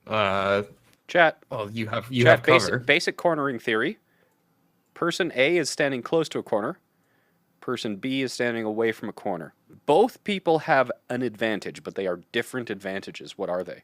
Chat. Well, you have cover. Basic cornering theory. Person A is standing close to a corner. Person B is standing away from a corner. Both people have an advantage, but they are different advantages. What are they?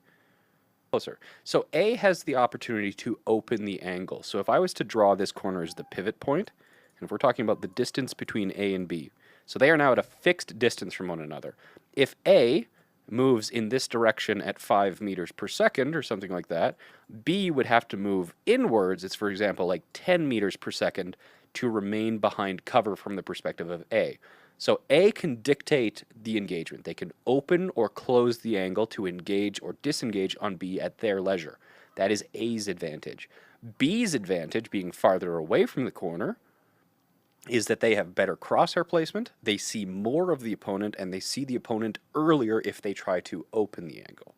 Closer. So A has the opportunity to open the angle. So if I was to draw this corner as the pivot point, and if we're talking about the distance between A and B, so they are now at a fixed distance from one another. If A moves in this direction at 5 meters per second or something like that, B would have to move inwards, it's for example like 10 meters per second, to remain behind cover from the perspective of A. So A can dictate the engagement. They can open or close the angle to engage or disengage on B at their leisure. That is A's advantage. B's advantage, being farther away from the corner, is that they have better crosshair placement, they see more of the opponent, and they see the opponent earlier if they try to open the angle.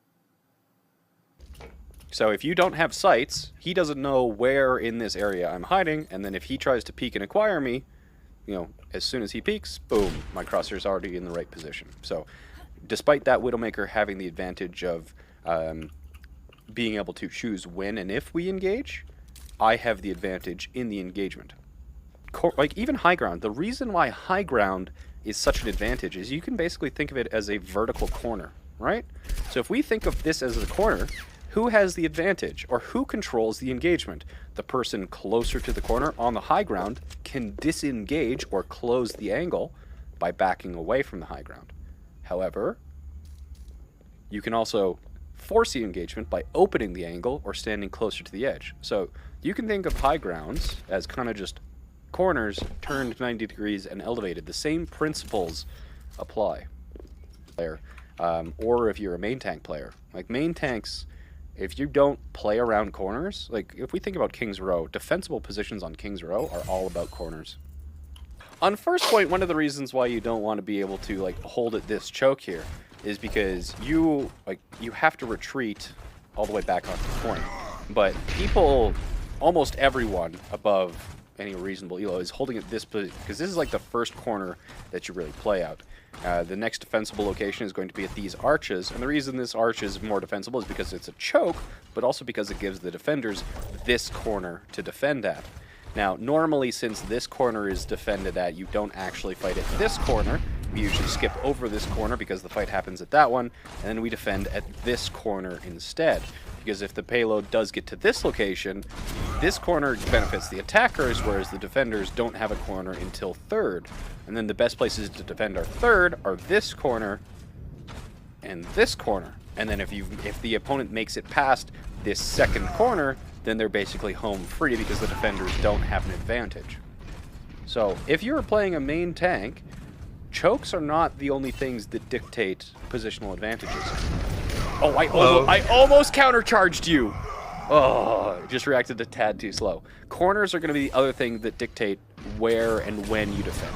So if you don't have sights, he doesn't know where in this area I'm hiding, and then if he tries to peek and acquire me, you know, as soon as he peeks, boom, my crosshair's already in the right position. So despite that Widowmaker having the advantage of being able to choose when and if we engage, I have the advantage in the engagement. Like even high ground, the reason why high ground is such an advantage is you can basically think of it as a vertical corner, right? So if we think of this as a corner, who has the advantage, or who controls the engagement? The person closer to the corner on the high ground can disengage or close the angle by backing away from the high ground. However, you can also force the engagement by opening the angle or standing closer to the edge. So you can think of high grounds as kind of just corners turned 90 degrees and elevated. The same principles apply. Or if you're a main tank player. Like main tanks, if you don't play around corners, like if we think about King's Row, defensible positions on King's Row are all about corners. On first point, one of the reasons why you don't want to be able to like hold at this choke here is because you have to retreat all the way back onto the point. But people, almost everyone above any reasonable elo is holding at this position, because this is like the first corner that you really play out. The next defensible location is going to be at these arches, and the reason this arch is more defensible is because it's a choke, but also because it gives the defenders this corner to defend at. Now, normally, since this corner is defended at, you don't actually fight at this corner. We usually skip over this corner because the fight happens at that one, and then we defend at this corner instead. Because if the payload does get to this location, this corner benefits the attackers, whereas the defenders don't have a corner until third. And then the best places to defend our third are this corner and this corner. And then if the opponent makes it past this second corner, then they're basically home free because the defenders don't have an advantage. So if you're playing a main tank, chokes are not the only things that dictate positional advantages. Oh, I almost countercharged you! Oh, just reacted a tad too slow. Corners are going to be the other thing that dictate where and when you defend.